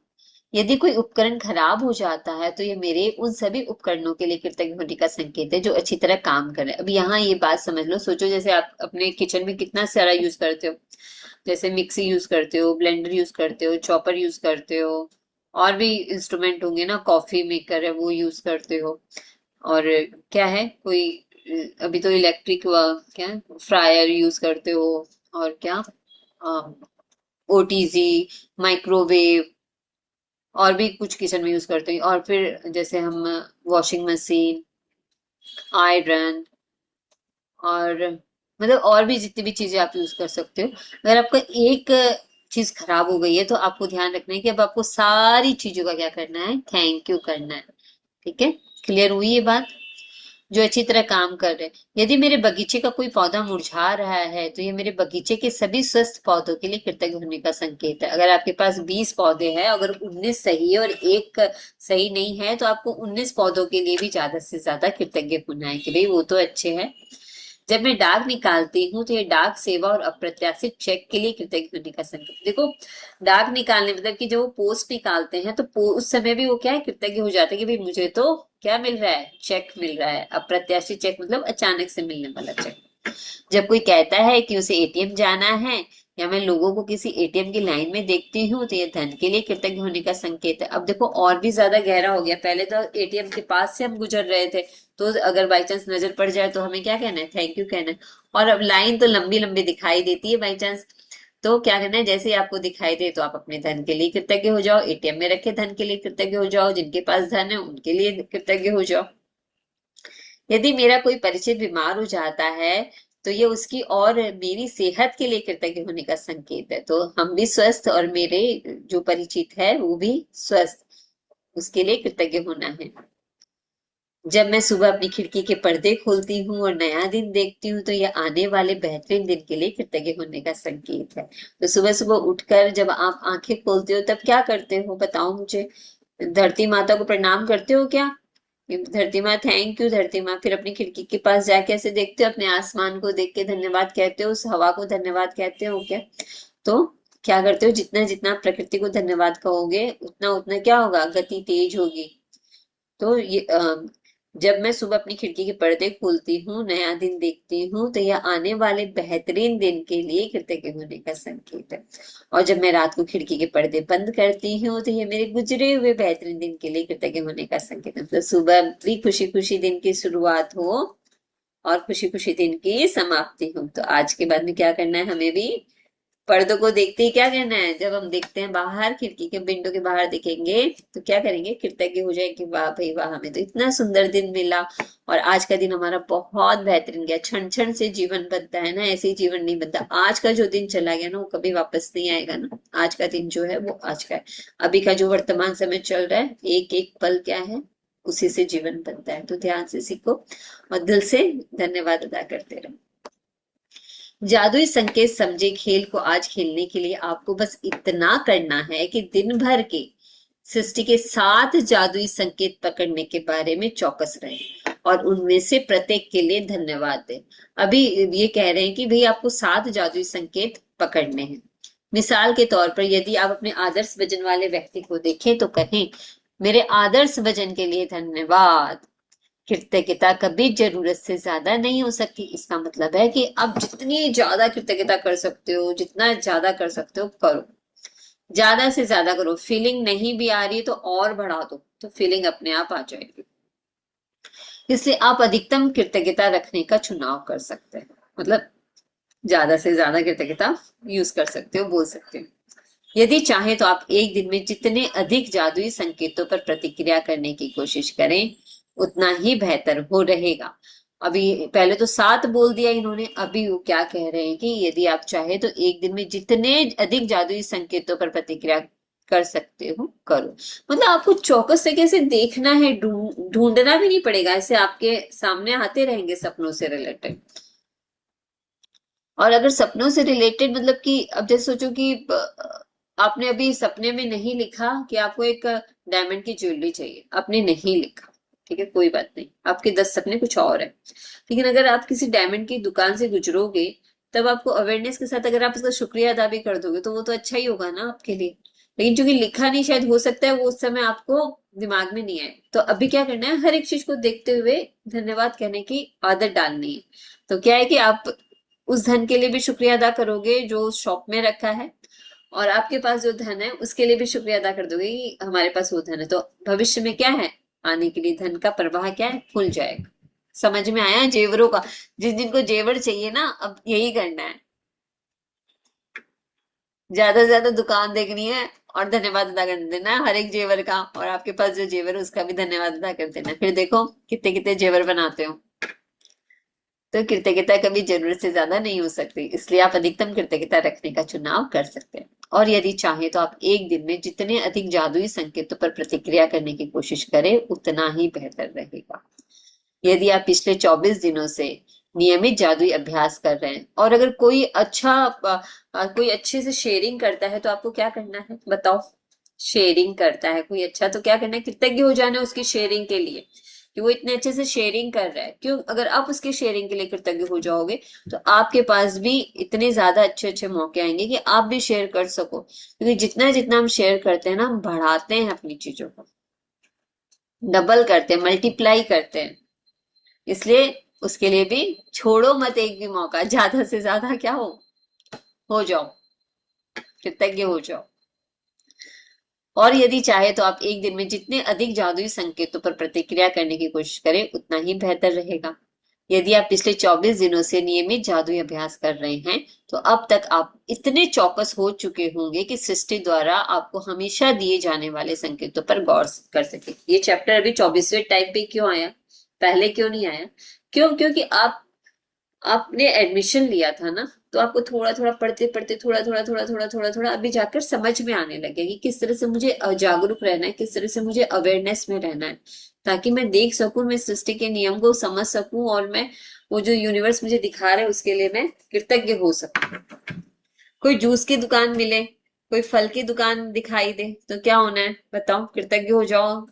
यदि कोई उपकरण खराब हो जाता है, तो ये मेरे उन सभी उपकरणों के लिए कृतज्ञ होने का संकेत है जो अच्छी तरह काम कर रहे हैं। अब यहाँ ये बात समझ लो, सोचो जैसे आप अपने किचन में कितना सारा यूज करते हो, जैसे मिक्सी यूज करते हो, ब्लेंडर यूज करते हो, चॉपर यूज करते हो, और भी इंस्ट्रूमेंट होंगे ना, कॉफी मेकर है वो यूज करते हो। और क्या है, कोई अभी तो इलेक्ट्रिक क्या फ्रायर यूज करते हो, और क्या, ओटीजी, माइक्रोवेव, और भी कुछ किचन में यूज करते हैं। और फिर जैसे हम वॉशिंग मशीन, आयरन, और मतलब और भी जितनी भी चीजें आप यूज कर सकते हो। अगर आपका एक चीज खराब हो गई है, तो आपको ध्यान रखना है कि अब आपको सारी चीजों का क्या करना है, थैंक यू करना है। ठीक है, क्लियर हुई ये बात, जो अच्छी तरह काम कर रहे हैं। यदि मेरे बगीचे का कोई पौधा मुरझा रहा है, तो ये मेरे बगीचे के सभी स्वस्थ पौधों के लिए कृतज्ञ होने का संकेत है। अगर आपके पास 20 पौधे हैं, अगर 19 सही है और एक सही नहीं है, तो आपको 19 पौधों के लिए भी ज्यादा से ज्यादा कृतज्ञ होना है कि भाई वो तो अच्छे हैं। जब मैं डाक निकालती हूँ, तो ये डाक सेवा और अप्रत्याशित चेक के लिए कृतज्ञ होने का संकेत। देखो, डाक निकालने मतलब कि जब वो पोस्ट निकालते हैं, तो उस समय भी वो क्या है, कृतज्ञ हो जाते हैं कि भाई मुझे तो क्या मिल रहा है, चेक मिल रहा है। अप्रत्याशित चेक मतलब अचानक से मिलने वाला चेक। जब कोई कहता है कि उसे एटीएम जाना है, या मैं लोगों को किसी एटीएम की लाइन में देखती हूँ, तो ये धन के लिए कृतज्ञ होने का संकेत है। अब देखो और भी ज्यादा गहरा हो गया, पहले तो एटीएम के पास से हम गुजर रहे थे, तो अगर बाई चांस नजर पड़ जाए, तो हमें क्या कहना है, थैंक यू कहना है। और अब लाइन तो लंबी लंबी दिखाई देती है बाई चांस, तो क्या करना है, जैसे ही आपको दिखाई दे, तो आप अपने धन के लिए कृतज्ञ हो जाओ, एटीएम में रखे धन के लिए कृतज्ञ हो जाओ, जिनके पास धन है उनके लिए कृतज्ञ हो जाओ। यदि मेरा कोई परिचित बीमार हो जाता है, तो ये उसकी और मेरी सेहत के लिए कृतज्ञ होने का संकेत है। तो हम भी स्वस्थ, और मेरे जो परिचित है वो भी स्वस्थ, उसके लिए कृतज्ञ होना है। जब मैं सुबह अपनी खिड़की के पर्दे खोलती हूँ और नया दिन देखती हूँ, तो यह आने वाले बेहतरीन दिन के लिए कृतज्ञ होने का संकेत है। तो सुबह सुबह उठकर जब आप आंखें खोलते हो, तब क्या करते हो, बताओ मुझे। धरती माता को प्रणाम करते हो क्या, कि धरती माँ थैंक यू धरती माँ, फिर अपनी खिड़की के पास जाके ऐसे देखते हो, अपने आसमान को देख के धन्यवाद कहते हो, उस हवा को धन्यवाद कहते हो क्या। तो क्या करते हो, जितना जितना प्रकृति को धन्यवाद कहोगे, उतना उतना क्या होगा, गति तेज होगी। तो ये जब मैं सुबह अपनी खिड़की के पर्दे खोलती हूँ, नया दिन देखती हूँ, तो यह आने वाले बेहतरीन दिन के लिए कृतज्ञ होने का संकेत है। और जब मैं रात को खिड़की के पर्दे बंद करती हूँ, तो यह मेरे गुजरे हुए बेहतरीन दिन के लिए कृतज्ञ होने का संकेत है। मतलब सुबह भी खुशी खुशी दिन की शुरुआत हो, और खुशी खुशी दिन की समाप्ति हो। तो आज के बाद में क्या करना है, हमें भी पर्दों को देखते ही क्या कहना है, जब हम देखते हैं बाहर, खिड़की के विंडो के बाहर दिखेंगे, तो क्या करेंगे, कृतज्ञ हो जाएंगे, वाह भाई वाह, हमें तो इतना सुंदर दिन मिला, और आज का दिन हमारा बहुत बेहतरीन गया। क्षण क्षण से जीवन बनता है ना, ऐसे ही जीवन नहीं बनता। आज का जो दिन चला गया ना, वो कभी वापस नहीं आएगा ना। आज का दिन जो है वो आज का है। अभी का जो वर्तमान समय चल रहा है, एक एक पल क्या है, उसी से जीवन बनता है। तो ध्यान से सीखो, और दिल से धन्यवाद अदा करते रहो। जादुई संकेत समझे खेल को आज खेलने के लिए आपको बस इतना करना है कि दिन भर के सृष्टि के 7 जादुई संकेत पकड़ने के बारे में चौकस रहें, और उनमें से प्रत्येक के लिए धन्यवाद दें। अभी ये कह रहे हैं कि भाई आपको 7 जादुई संकेत पकड़ने हैं। मिसाल के तौर पर, यदि आप अपने आदर्श वजन वाले व्यक्ति को देखें, तो कहें मेरे आदर्श वजन के लिए धन्यवाद। कृतज्ञता कभी जरूरत से ज्यादा नहीं हो सकती। इसका मतलब है कि आप जितनी ज्यादा कृतज्ञता कर सकते हो, जितना ज्यादा कर सकते हो करो, ज्यादा से ज्यादा करो। फीलिंग नहीं भी आ रही है तो और बढ़ा दो, तो फीलिंग अपने आप आ जाएगी। इसलिए आप अधिकतम कृतज्ञता रखने का चुनाव कर सकते हैं, मतलब ज्यादा से ज्यादा कृतज्ञता यूज कर सकते हो, बोल सकते हो। यदि चाहे तो आप एक दिन में जितने अधिक जादुई संकेतों पर प्रतिक्रिया करने की कोशिश करें, उतना ही बेहतर हो रहेगा। अभी पहले तो 7 बोल दिया इन्होंने, अभी वो क्या कह रहे हैं कि यदि आप चाहे तो एक दिन में जितने अधिक जादुई संकेतों पर प्रतिक्रिया कर सकते हो करो। मतलब आपको चौकस तरीके से देखना है, ढूंढना भी नहीं पड़ेगा, ऐसे आपके सामने आते रहेंगे सपनों से रिलेटेड। और अगर सपनों से रिलेटेड मतलब कि अब जैसे सोचो कि आपने अभी सपने में नहीं लिखा कि आपको एक डायमंड की ज्वेलरी चाहिए, आपने नहीं लिखा, ठीक है, कोई बात नहीं, आपके 10 सपने कुछ और है। लेकिन अगर आप किसी डायमंड की दुकान से गुजरोगे, तब आपको अवेयरनेस के साथ अगर आप उसका शुक्रिया अदा भी कर दोगे तो वो तो अच्छा ही होगा ना आपके लिए। लेकिन चूंकि लिखा नहीं, शायद हो सकता है वो उस समय आपको दिमाग में नहीं आए, तो अभी क्या करना है, हर एक चीज को देखते हुए धन्यवाद कहने की आदत डालनी है। तो क्या है कि आप उस धन के लिए भी शुक्रिया अदा करोगे जो उस शॉप में रखा है, और आपके पास जो धन है उसके लिए भी शुक्रिया अदा कर दोगे कि हमारे पास वो धन है, तो भविष्य में क्या है, आने के लिए धन का प्रवाह क्या है, खुल जाएगा। समझ में आया जेवरों का? जिस दिन को जेवर चाहिए ना, अब यही करना है, ज्यादा से ज्यादा दुकान देखनी है और धन्यवाद अदा कर देना है हर एक जेवर का, और आपके पास जो जेवर है उसका भी धन्यवाद अदा कर देना है। फिर देखो कितने कितने जेवर बनाते हो। तो कृतज्ञता कभी जरूरत से ज्यादा नहीं हो सकती, इसलिए आप अधिकतम कृतज्ञता रखने का चुनाव कर सकते हैं। और यदि चाहे तो आप एक दिन में जितने अधिक जादुई संकेतों पर प्रतिक्रिया करने की कोशिश करें, उतना ही बेहतर रहेगा। यदि आप पिछले 24 दिनों से नियमित जादुई अभ्यास कर रहे हैं, और अगर कोई कोई अच्छे से शेयरिंग करता है तो आपको क्या करना है बताओ? शेयरिंग करता है कोई अच्छा, तो क्या करना है, कृतज्ञ हो जाना है उसकी शेयरिंग के लिए कि वो इतने अच्छे से शेयरिंग कर रहा है। क्यों? अगर आप उसकी शेयरिंग के लिए कृतज्ञ हो जाओगे, तो आपके पास भी इतने ज्यादा अच्छे अच्छे मौके आएंगे कि आप भी शेयर कर सको, क्योंकि जितना जितना हम शेयर करते हैं ना, हम बढ़ाते हैं अपनी चीजों को, डबल करते हैं, मल्टीप्लाई करते हैं। इसलिए उसके लिए भी छोड़ो मत एक भी मौका, ज्यादा से ज्यादा क्या हो जाओ, कृतज्ञ हो जाओ। और यदि चाहे तो आप एक दिन में जितने अधिक जादुई संकेतों पर प्रतिक्रिया करने की कोशिश करें, उतना ही बेहतर रहेगा। यदि आप पिछले 24 दिनों से नियमित जादुई अभ्यास कर रहे हैं, तो अब तक आप इतने चौकस हो चुके होंगे कि सृष्टि द्वारा आपको हमेशा दिए जाने वाले संकेतों पर गौर कर सके। ये चैप्टर अभी 24वें टाइम पे क्यों आया, पहले क्यों नहीं आया? क्यों? क्योंकि आपने एडमिशन लिया था ना, तो आपको थोड़ा थोड़ा पढ़ते पढ़ते थोड़ा थोड़ा अभी जाकर समझ में आने लगे कि किस तरह से मुझे जागरूक रहना है, किस तरह से मुझे अवेयरनेस में रहना है, ताकि मैं देख सकूं, मैं सृष्टि के नियम को समझ सकूं, और मैं वो जो यूनिवर्स मुझे दिखा रहा है उसके लिए मैं कृतज्ञ हो सकूं। कोई जूस की दुकान मिले, कोई फल की दुकान दिखाई दे, तो क्या होना है बताओ? कृतज्ञ हो जाओ,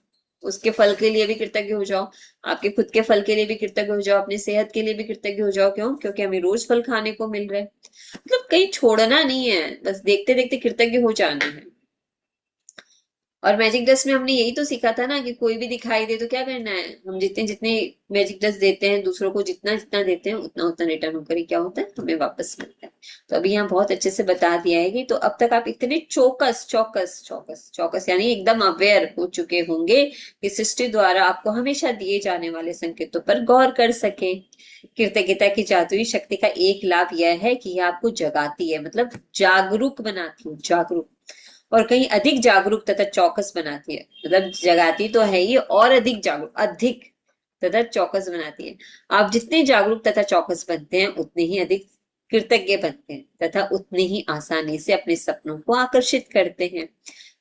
उसके फल के लिए भी कृतज्ञ हो जाओ, आपके खुद के फल के लिए भी कृतज्ञ हो जाओ, अपनी सेहत के लिए भी कृतज्ञ हो जाओ। क्यों? क्योंकि हमें रोज फल खाने को मिल रहा है। मतलब कहीं छोड़ना नहीं है, बस देखते देखते कृतज्ञ हो जाना है। और मैजिक डस्ट में हमने यही तो सीखा था ना कि कोई भी दिखाई दे तो क्या करना है, हम जितने जितने मैजिक डस्ट देते हैं दूसरों को, जितना जितना देते हैं उतना उतना रिटर्न होकर ही क्या होता है, हमें वापस मिलता है। तो अभी यहाँ बहुत अच्छे से बता दिया है कि तो अब तक आप इतने चौकस चौकस चौकस चौकस यानी एकदम अवेयर हो चुके होंगे कि सृष्टि द्वारा आपको हमेशा दिए जाने वाले संकेतों पर गौर कर सके। कृतज्ञता की जादुई शक्ति का एक लाभ यह है कि यह आपको जगाती है, मतलब जागरूक बनाती है, जागरूक, और कहीं अधिक जागरूक तथा चौकस बनाती है। मतलब जगाती तो है ही, और अधिक जागरूक, अधिक तथा चौकस बनाती है। आप जितने जागरूक तथा चौकस बनते हैं, उतने ही अधिक कृतज्ञ बनते हैं तथा उतनी ही आसानी से अपने सपनों को आकर्षित करते हैं।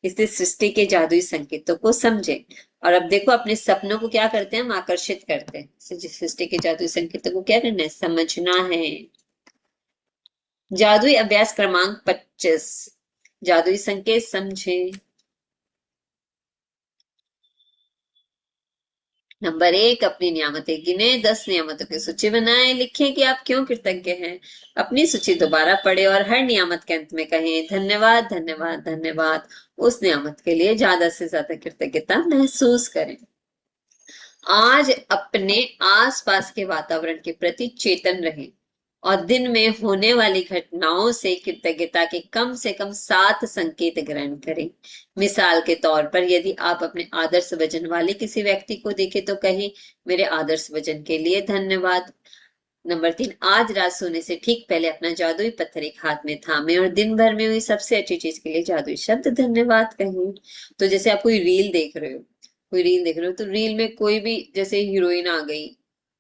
इसलिए सृष्टि के जादुई संकेतों को समझें, और अब देखो अपने सपनों को क्या करते हैं, हम आकर्षित करते हैं। सृष्टि के जादुई संकेतों को क्या करना है, समझना है। जादुई अभ्यास क्रमांक 25, जादुई संकेत समझें। नंबर 1, अपनी नियामतें गिने, 10 नियामतों की सूची बनाएं, लिखें कि आप क्यों कृतज्ञ हैं। अपनी सूची दोबारा पढ़ें और हर नियामत के अंत में कहें धन्यवाद धन्यवाद धन्यवाद। उस नियामत के लिए ज्यादा से ज्यादा कृतज्ञता महसूस करें। आज अपने आसपास के वातावरण के प्रति चेतन रहें और दिन में होने वाली घटनाओं से कृतज्ञता के कम से कम 7 संकेत ग्रहण करें। मिसाल के तौर पर यदि आप अपने आदर्श वजन वाले किसी व्यक्ति को देखें तो कहें मेरे आदर्श वजन के लिए धन्यवाद। नंबर 3, आज रात सोने से ठीक पहले अपना जादुई पत्थर एक हाथ में थामे और दिन भर में हुई सबसे अच्छी चीज के लिए जादुई शब्द धन्यवाद कहें। तो जैसे आप कोई रील देख रहे हो तो रील में कोई भी जैसे हीरोइन आ गई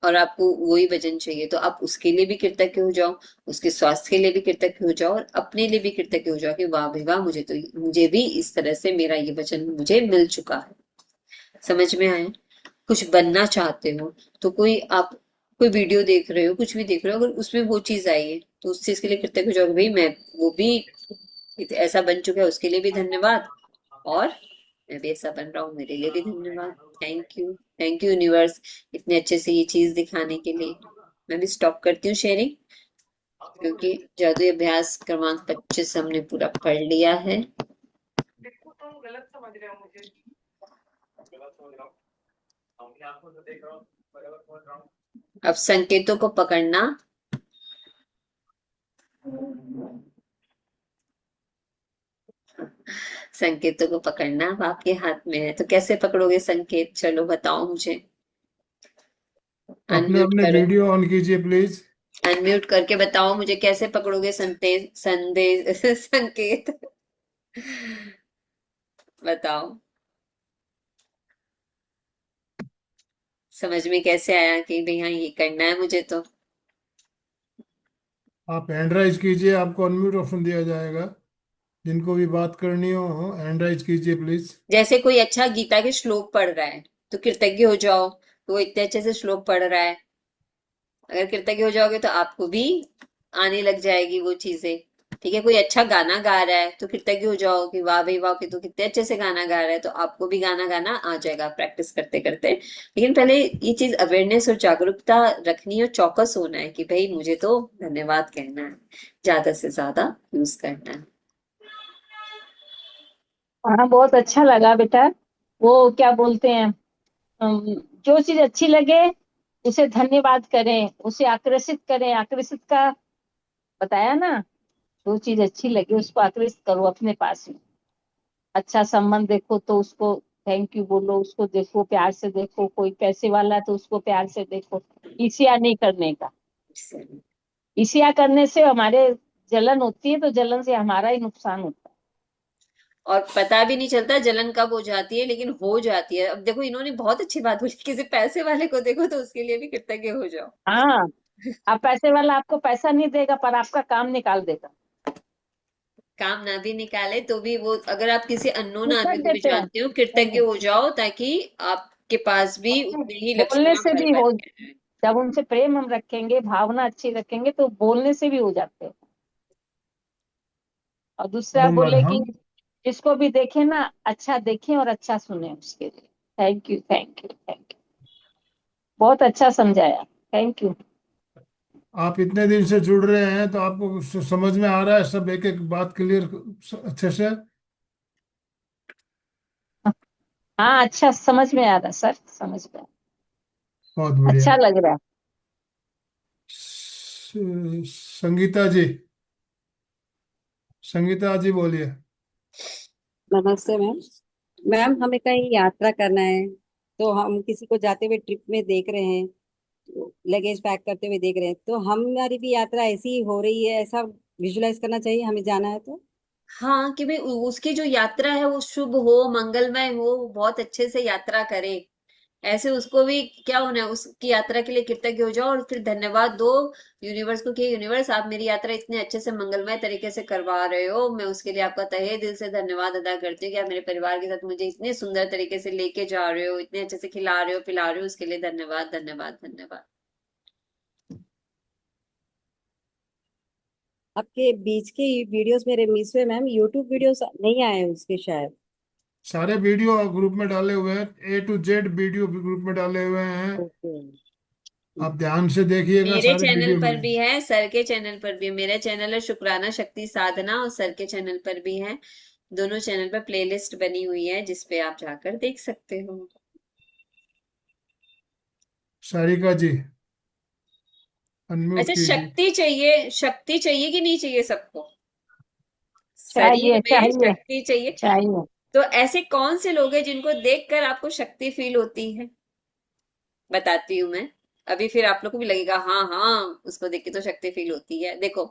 और आपको वही वजन चाहिए तो आप उसके लिए भी कृतज्ञ हो जाओ, उसके स्वास्थ्य के लिए भी कृतज्ञ हो जाओ और अपने लिए भी कृतज्ञ हो जाओ कि वाह भाई वाह, मुझे भी इस तरह से मेरा ये वजन मुझे मिल चुका है। समझ में आया? कुछ बनना चाहते हो तो कोई वीडियो देख रहे हो, कुछ भी देख रहे हो, अगर उसमें वो चीज आई है तो उस चीज के लिए कृतज्ञ हो जाओगे, भाई मैं वो भी ऐसा बन चुका है, उसके लिए भी धन्यवाद। और मैं भी ऐसा बन रहा हूँ, मेरे लिए भी धन्यवाद। थैंक यू यूनिवर्स, इतने अच्छे से ये चीज दिखाने के लिए। मैं भी स्टॉप करती हूँ शेयरिंग, क्योंकि जादुई अभ्यास क्रमांक 25 हमने पूरा पढ़ लिया है। अब संकेतों को पकड़ना। संकेतों को पकड़ना अब आपके हाथ में है, तो कैसे पकड़ोगे संकेत? चलो बताओ मुझे। अपने अनम्यूट अपने करो। वीडियो ऑन कीजिए प्लीज। अनम्यूट करके बताओ मुझे कैसे पकड़ोगे संदेश संकेत। बताओ, समझ में कैसे आया कि भैया ये करना है मुझे? तो आप हैंड राइज कीजिए, आपको अनम्यूट ऑप्शन दिया जाएगा। जिनको भी बात करनी हो हैंड राइज कीजिए प्लीज। जैसे कोई अच्छा गीता के श्लोक पढ़ रहा है तो कृतज्ञ हो जाओ, तो वो इतने अच्छे से श्लोक पढ़ रहा है, अगर कृतज्ञ हो जाओगे तो आपको भी आने लग जाएगी वो चीजें। ठीक है, कोई अच्छा गाना गा रहा है तो कृतज्ञ हो जाओ कि वाह भाई वाह, कि तू कितने अच्छे से गाना गा रहा है, तो आपको भी गाना गाना आ जाएगा प्रैक्टिस करते करते। लेकिन पहले ये चीज अवेयरनेस और जागरूकता रखनी है और चौकस होना है कि भाई मुझे तो धन्यवाद कहना है, ज्यादा से ज्यादा यूज करना है। हाँ, बहुत अच्छा लगा बेटा। वो क्या बोलते हैं, जो चीज अच्छी लगे उसे धन्यवाद करें, उसे आकर्षित करें। आकर्षित का बताया ना, जो चीज अच्छी लगे उसको आकर्षित करो अपने पास में। अच्छा संबंध देखो तो उसको थैंक यू बोलो, उसको देखो प्यार से देखो। कोई पैसे वाला है तो उसको प्यार से देखो। ईर्ष्या नहीं करने का। ईर्ष्या करने से हमारे जलन होती है, तो जलन से हमारा ही नुकसान होता है। और पता भी नहीं चलता जलन कब हो जाती है, लेकिन हो जाती है। अब देखो इन्होंने बहुत अच्छी बात बोली, किसी पैसे वाले को देखो तो उसके लिए भी कृतज्ञ हो जाओ। हाँ, अब पैसे वाला आपको पैसा नहीं देगा पर आपका काम निकाल देगा। काम ना भी निकाले तो भी वो, अगर आप किसी अननोन वो कर आदमी को भी देते हैं। जानते हो, कृतज्ञ हो जाओ ताकि आपके पास भी उतनी ही बोलने लक्ष्मियां से भर भी भर हो, के आए। जब उनसे प्रेम हम रखेंगे, भावना अच्छी रखेंगे, तो बोलने से भी हो जाते हैं। और दूसरा नंबर बोले कि हम जिसको भी देखे ना, अच्छा देखें और अच्छा सुने उसके लिए। Thank you thank you thank you. बहुत अच्छा समझाया। Thank you. आप इतने दिन से जुड़ रहे हैं तो आपको समझ में आ रहा है सब, एक एक बात क्लियर अच्छे से। हाँ, अच्छा समझ में आ रहा सर, समझ में बहुत बढ़िया। अच्छा लग रहा है। संगीता जी, संगीता जी बोलिए। नमस्ते मैम। मैम हमें कहीं यात्रा करना है, तो हम किसी को जाते हुए ट्रिप में देख रहे हैं, तो लगेज पैक करते हुए देख रहे हैं, तो हमारी भी यात्रा ऐसी ही हो रही है, ऐसा विजुलाइज करना चाहिए हमें जाना है तो। हाँ, कि भाई उसकी जो यात्रा है वो शुभ हो, मंगलमय हो, वो बहुत अच्छे से यात्रा करे। ऐसे उसको भी क्या होना है, उसकी यात्रा के लिए कृतज्ञ हो जाओ और फिर धन्यवाद दो यूनिवर्स को कि यूनिवर्स आप मेरी यात्रा इतने अच्छे से मंगलमय तरीके से करवा रहे हो, मैं उसके लिए आपका तहे दिल से धन्यवाद अदा करती हूँ कि आप मेरे परिवार के साथ मुझे इतने सुंदर तरीके से लेके जा रहे हो, इतने अच्छे से खिला रहे हो पिला रहे हो, उसके लिए धन्यवाद धन्यवाद धन्यवाद। आपके बीच के वीडियोस मेरे मिस हुए मैम, यूट्यूब वीडियोस नहीं आए उसके शायद। सारे वीडियो ग्रुप में डाले हुए हैं, A to Z वीडियो भी ग्रुप में डाले हुए हैं। ओके। आप ध्यान से देखिएगा मेरे सारे चैनल वीडियो पर में। भी है, सर के चैनल पर भी है। मेरा चैनल है शुक्राना शक्ति साधना, और सर के चैनल पर भी है। दोनों चैनल पर प्लेलिस्ट बनी हुई है जिसपे आप जाकर देख सकते हो। सारिका जी, अनम्यूट अच्छा, कीजिए। शक्ति चाहिए कि नहीं चाहिए सबको? शरीर चाहिए में चाहिए शक्ति चाहिए। चाहिए। तो ऐसे कौन से लोग हैं जिनको देखकर आपको शक्ति फील होती है? बताती हूँ मैं। अभी फिर आप लोग को भी लगेगा हाँ हाँ, उसको देख के तो शक्ति फील होती है। देखो,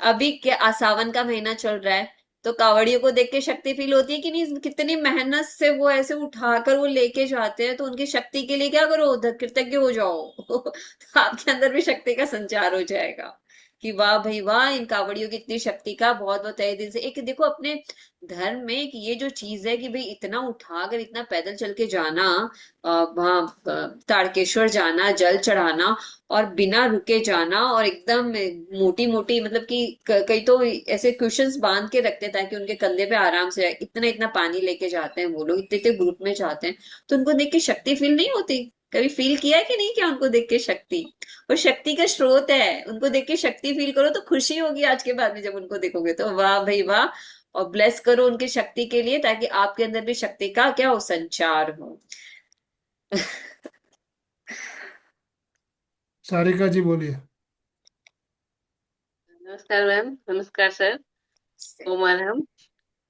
अभी क्या सावन का महीना चल रहा है, तो कावड़ियों को देख के शक्ति फील होती है कि नहीं? कितनी मेहनत से वो ऐसे उठाकर वो लेके जाते हैं, तो उनकी शक्ति के लिए क्या करो, कृतज्ञ हो जाओ। तो आपके अंदर भी शक्ति का संचार हो जाएगा कि वाह भाई वाह, इन कावड़ियों की इतनी शक्ति का बहुत बहुत तहे दिल से। एक देखो, अपने धर्म में एक ये जो चीज है कि भाई इतना उठाकर इतना पैदल चल के जाना, वहाँ तारकेश्वर जाना, जल चढ़ाना, और बिना रुके जाना, और एकदम मोटी मोटी, मतलब कि कई तो ऐसे क्वेश्चंस बांध के रखते हैं ताकि उनके कंधे पे आराम से जाए। इतना इतना पानी लेके जाते हैं वो लोग, इतने इतने ग्रुप में जाते हैं। तो उनको देख के शक्ति फील नहीं होती? कभी फील किया है कि नहीं किया उनको देख के शक्ति? और शक्ति का स्रोत है, उनको देख के शक्ति फील करो तो खुशी होगी आज के बाद में जब उनको देखोगे तो। वाह भाई वाह, और ब्लेस करो उनकी शक्ति के लिए, ताकि आपके अंदर भी शक्ति का क्या हो, संचार हो। सारिका जी बोलिए। नमस्कार मैम। नमस्कार सर। उमर हम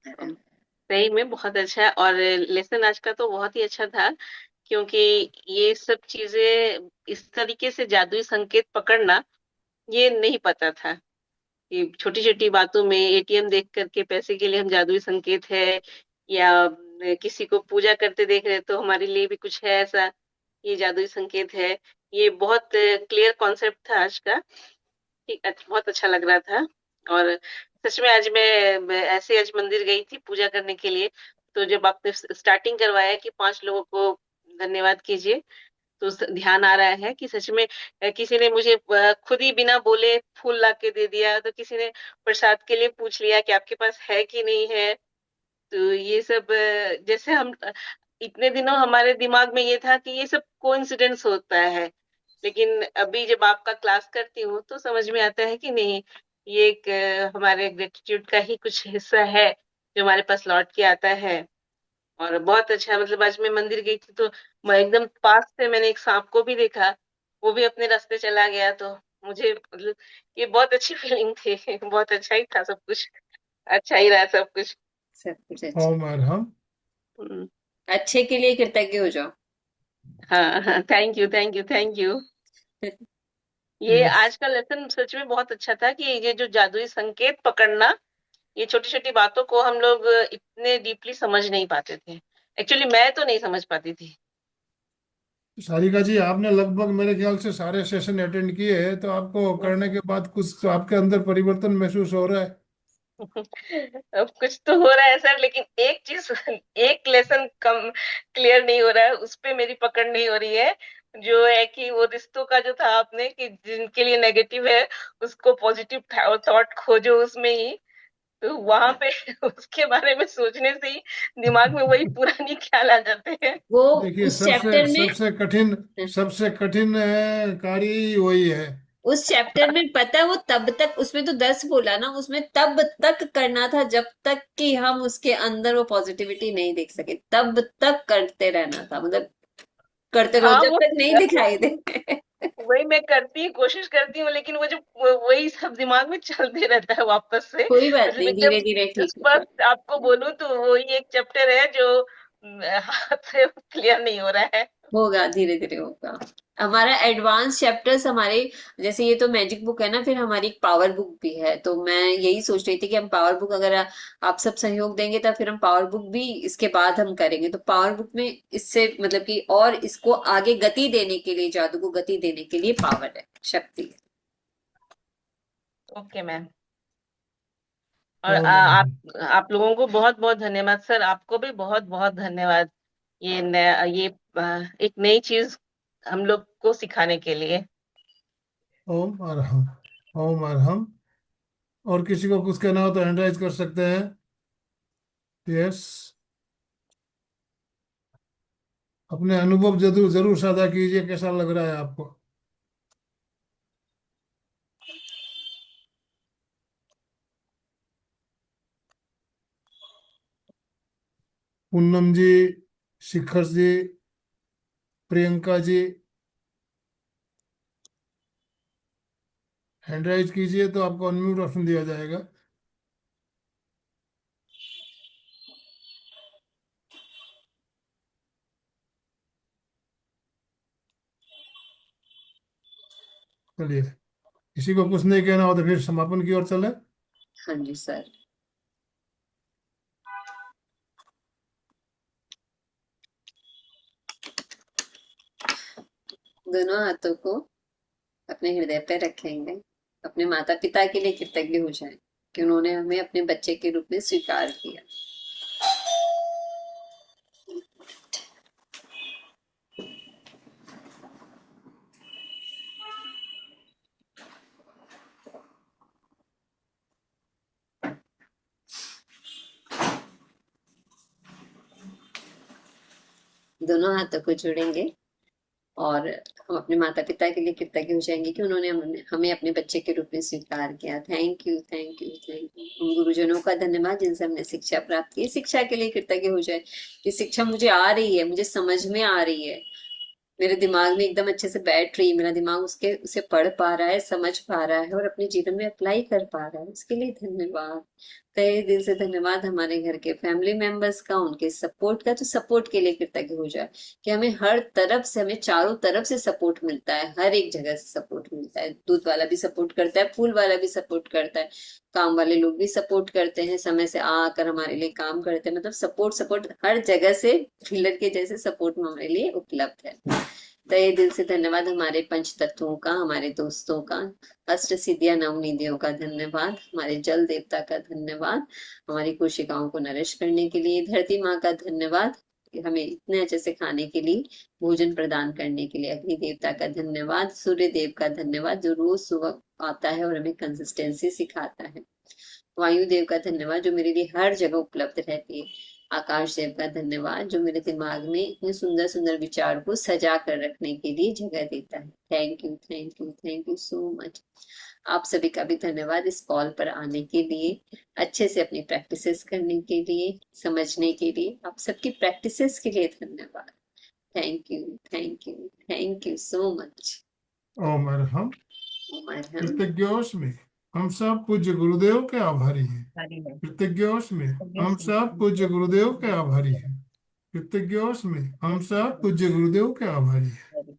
सही में बहुत अच्छा है, और लेसन आज का तो बहुत ही अच्छा था, क्योंकि ये सब चीजें इस तरीके से जादुई संकेत पकड़ना, ये नहीं पता था कि छोटी छोटी बातों में एटीएम देख करके पैसे के लिए हम जादुई संकेत है, या किसी को पूजा करते देख रहे तो हमारे लिए भी कुछ है ऐसा, ये जादुई संकेत है। ये बहुत क्लियर कॉन्सेप्ट था आज का। ठीक, बहुत अच्छा लग रहा था। और सच में आज मैं ऐसे आज मंदिर गई थी पूजा करने के लिए, तो जब आपने स्टार्टिंग करवाया कि 5 लोगों को धन्यवाद कीजिए, तो ध्यान आ रहा है कि सच में किसी ने मुझे खुद ही बिना बोले फूल ला के दे दिया, तो किसी ने प्रसाद के लिए पूछ लिया कि आपके पास है कि नहीं है। तो ये सब जैसे हम इतने दिनों हमारे दिमाग में ये था कि ये सब कोइंसिडेंस होता है, लेकिन अभी जब आपका क्लास करती हूँ तो समझ में आता है कि नहीं, ये एक हमारे ग्रेटिट्यूड का ही कुछ हिस्सा है जो हमारे पास लौट के आता है। और बहुत अच्छा, मतलब आज मैं मंदिर गई थी तो मैं एकदम पास से मैंने एक सांप को भी देखा, वो भी अपने रास्ते चला गया। तो मुझे मतलब ये बहुत अच्छी फीलिंग थी। बहुत अच्छा ही था सब कुछ, अच्छा ही रहा सब कुछ। सब कुछ अच्छा। ओम अरहम। हम्म, अच्छे के लिए कृतज्ञ हो जाओ। हाँ हाँ, thank you thank you thank you. ये यस। आज का लेसन सच में बहुत अच्छा था कि ये जो जादुई संकेत पकड़ना, ये छोटी छोटी बातों को हम लोग इतने डीपली समझ नहीं पाते थे। एक्चुअली मैं तो नहीं समझ पाती थी। सारिका जी, आपने लगभग मेरे ख्याल से सारे सेशन अटेंड किए हैं, तो आपको करने के बाद कुछ तो आपके अंदर परिवर्तन महसूस हो रहा है? अब कुछ तो हो रहा है सर, लेकिन एक चीज एक लेसन कम क्लियर नहीं हो रहा है, उस पे मेरी पकड़ नहीं हो रही है। जो है कि वो रिश्तों का जो था आपने, कि जिनके लिए नेगेटिव है उसको पॉजिटिव थॉट खोजो उसमें ही। तो वहां पे उसके बारे में सोचने से ही दिमाग में वही पुरानी ख्याल आ जाते हैं। वो देखिए, उस सबसे चैप्टर में, सबसे कठिन कार्य ही वही है। उस चैप्टर में पता है वो तब तक, उसमें तो 10 बोला ना, उसमें तब तक करना था जब तक कि हम उसके अंदर वो पॉजिटिविटी नहीं देख सके, तब तक करते रहना था। मतलब करते रहो हाँ जब वो तक नहीं दिखाई दे। वही मैं करती कोशिश करती हूँ, लेकिन वो जो वही सब दिमाग में चलते रहता है वापस से। कोई बात मतलब नहीं, धीरे एकदम धीरे ठीक होगा। स्पष्ट आपको बोलूं तो वही एक चैप्टर है जो हाथ से क्लियर नहीं हो रहा है। होगा, धीरे धीरे होगा। हमारा एडवांस चैप्टर्स हमारे, जैसे ये तो मैजिक बुक है ना, फिर हमारी एक पावर बुक भी है। तो मैं यही सोच रही थी कि हम पावर बुक, अगर आप सब सहयोग देंगे तो फिर हम पावर बुक भी इसके बाद हम करेंगे। तो पावर बुक में इससे मतलब कि और इसको आगे गति देने के लिए, जादू को गति देने के लिए पावर है, शक्ति है। Okay ma'am. और ओम अरहम। आप लोगों को बहुत बहुत धन्यवाद सर, आपको भी बहुत बहुत धन्यवाद। ये नया, ये एक नई चीज हम लोग को सिखाने के लिए। ओम अरहम। ओम अरहम। और किसी को कुछ कहना हो तो हैंड राइज कर सकते हैं। यस। अपने अनुभव जरूर जरूर साझा कीजिए, कैसा लग रहा है आपको। पूनम जी, शिखर जी, प्रियंका जी, हैंड राइज कीजिए तो आपको अनम्यूट ऑप्शन दिया जाएगा। चलिए, किसी को कुछ नहीं कहना हो तो फिर समापन की ओर चले। हाँ जी सर। दोनों हाथों को अपने हृदय पे रखेंगे। अपने माता पिता के लिए कृतज्ञ हो जाएं कि उन्होंने हमें अपने बच्चे के रूप में स्वीकार किया। दोनों हाथों को जोड़ेंगे और हम अपने माता पिता के लिए कृतज्ञ हो जाएंगे कि उन्होंने हमें अपने बच्चे के रूप में स्वीकार किया। Thank you, thank you, thank you. उन गुरुजनों का धन्यवाद जिनसे हमने शिक्षा प्राप्त की। शिक्षा के लिए कृतज्ञ हो जाए कि शिक्षा मुझे आ रही है, मुझे समझ में आ रही है, मेरे दिमाग में एकदम अच्छे से बैठ रही है, मेरा दिमाग उसके उसे पढ़ पा रहा है, समझ पा रहा है और अपने जीवन में अप्लाई कर पा रहा है। उसके लिए धन्यवाद, तहे दिल से धन्यवाद। हमारे घर के फैमिली मेंबर्स का, उनके सपोर्ट का, तो सपोर्ट के लिए कृतज्ञ हो जाए कि हमें हर तरफ से, हमें चारों तरफ से सपोर्ट मिलता है, हर एक जगह से सपोर्ट मिलता है। दूध वाला भी सपोर्ट करता है, फूल वाला भी सपोर्ट करता है, काम वाले लोग भी सपोर्ट करते हैं, समय से आकर हमारे लिए काम करते हैं। मतलब सपोर्ट सपोर्ट हर जगह से, फिलर के जैसे सपोर्ट हमारे लिए उपलब्ध है। तहे दिल से धन्यवाद हमारे पंच तत्वों का, हमारे दोस्तों का, अष्ट सिद्धियां नव निधियों का धन्यवाद, हमारे जल देवता का धन्यवाद, हमारी कोशिकाओं को नरिश करने के लिए धरती माँ का धन्यवाद, हमें इतने अच्छे से खाने के लिए भोजन प्रदान करने के लिए अग्नि देवता का धन्यवाद, सूर्य देव का धन्यवाद जो रोज सुबह आता है और हमें कंसिस्टेंसी सिखाता है, वायु देव का धन्यवाद जो मेरे लिए हर जगह उपलब्ध रहती है, आकाश देव का धन्यवाद जो मेरे दिमाग में इतने सुंदर सुंदर विचार को सजा कर रखने के लिए जगह देता है। Thank you, thank you, thank you so much. आप सभी का भी धन्यवाद इस कॉल पर आने के लिए, अच्छे से अपनी प्रैक्टिसेस करने के लिए, समझने के लिए। आप सबकी प्रैक्टिसेस के लिए धन्यवाद। Thank you, thank you, thank you so much. ओम अरहम। कृतज्ञोस्मि, हम सब पूज्य गुरुदेव के आभारी हैं। कृतज्ञोस्मि, हम सब पूज्य गुरुदेव के आभारी हैं। कृतज्ञोस्मि, हम सब पूज्य गुरुदेव के आभारी हैं।